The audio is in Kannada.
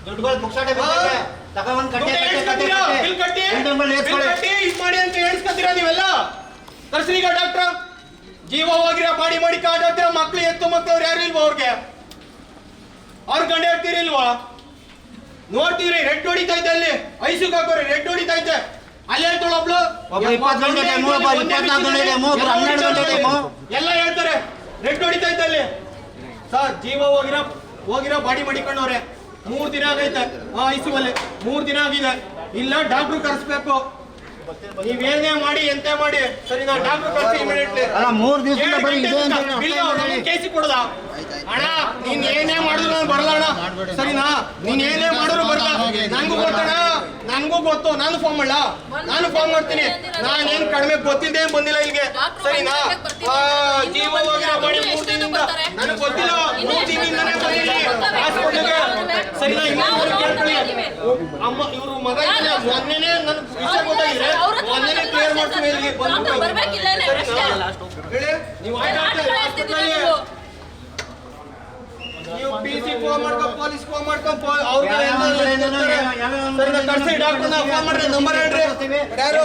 ದುಡ್ಡುಗಳು ಪುಕ್ಸಾಟೆ ಬೇಕಾದ್ರೆ ತಗೊಂಡ್ ಕಟ್ಟಿ ಬಿಲ್ ಕಟ್ಟಿ ಇದ್ ಮಾಡಿ ಅಂತ ಹೇಳಿಸ್ಕೊತೀರಾ ನೀವೆಲ್ಲ. ಕರ್ಸ್ರಿ ಈಗ ಡಾಕ್ಟರ್. ಜೀವ ಹೋಗಿರೋ ಮಾಡಿ ಕಾಡಾಡ್ತೀರ. ಮಕ್ಳು ಎತ್ತು ಮಕ್ಕಳು ಯಾರು ಇಲ್ವಾ ಅವ್ರಿಗೆ? ಅವ್ರ ಗಂಡ ಇಲ್ವಾ? ನೋಡ್ತೀವ್ರಿ ರೆಡ್ ಹೊಡಿತಾ ಇದ್ದೆ ಅಲ್ಲಿ ಐಸಿಗೆ ಹಾಕೋರಿ ರೆಡ್ ಹೊಡಿತಾ ಇದ್ದೆ. ಅಲ್ಲಿ ಹೇಳ್ತಾಳ ಒಬ್ಳು ಎಲ್ಲ ಹೇಳ್ತಾರೆ ರೆಡ್ ಹೊಡಿತಾ ಇದ್ದ ಅಲ್ಲಿ. ಸರ್ ಜೀವ ಹೋಗಿರೋ ಬಾಡಿ ಮಡಿಕೊಂಡವ್ರೆ 3 ದಿನ ಆಗೈತೆ ಐಸಿಯಲ್ಲಿ 3 ದಿನ ಆಗಿದೆ. ಇಲ್ಲ ಡಾಕ್ಟ್ರು ಕರ್ಸ್ಬೇಕು. ನೀವೇನೇ ಮಾಡಿ ಎಂತ ಮಾಡಿ ಸರಿ ನಾ ಡಾಕ್ಟರ್ ಕರ್ಸಿ ಇಮಿಡಿಯೇಟ್ಲಿ. ಅಲ್ಲ 3 ದಿವಸದಿಂದ ಬರೀ ಇದೆ ಅಂತ ಕೇಸಿ ಕೊಡದ ಅಣ್ಣ. ನೀನ್ ಏನೇ ಮಾಡಿದ್ರು ನಾನು ಬರಲ್ಲ ಅಣ್ಣ ಸರಿನಾ? ನೀನ್ ಏನೇ ಮಾಡಿದ್ರು ಬರಲ್ಲ. ನನಗೂ ಗೊತ್ತಣ್ಣ, ನನಗೂ ಗೊತ್ತು. ನಾನು ಫೋನ್ ಮಾಡಲ್ಲ, ನಾನು ಫೋನ್ ಮಾಡ್ತೀನಿ. ನಾನೇನ್ ಕಡಿಮೆ ಗೊತ್ತಿದ್ದೆ ಬಂದಿಲ್ಲ ಇಲ್ಲಿಗೆ ಸರಿನಾ? ಜೀವ ಹೋಗಿರೋ ಮಾಡಿ 3 ದಿನದಿಂದ ನನಗೆ ಗೊತ್ತಿಲ್ಲ. 3 ದಿನದಿಂದನೇ ಬಂದಿದ್ದೀನಿ ಹಾಸ್ಪಿಟಲ್ಗೆ ಸರಿನಾ? ಇನ್ನೊಂದು ಕೇಳ್ಕೊಳ್ಳಿ ಅಮ್ಮ ಇವರು ಮಗ ಮೊನ್ನೆನೇ ನನ್ ವಿಷಯ ಗೊತ್ತಾಗಿದೆ. ಮೊನ್ನೆನೇ ಕ್ಲಿಯರ್ ಮಾಡ್ತೀವಿ ಇಲ್ಲಿಗೆ ಬಂದ್ಬಿಟ್ಟು ಹೇಳಿ ನೀವು ನೀವು ಪಿಸಿ ಫೋನ್ ಮಾಡ್ಕೊ ಪೊಲೀಸ್ ಫೋನ್ ಮಾಡ್ಕೊ ಅವ್ರಿಗೆ ಕರ್ಸಿ ಡಾಕ್ಟರ್ ಫೋನ್ ಮಾಡ್ರಿ. ನಂಬರ್ ಹೇಳ್ರಿ ಯಾರು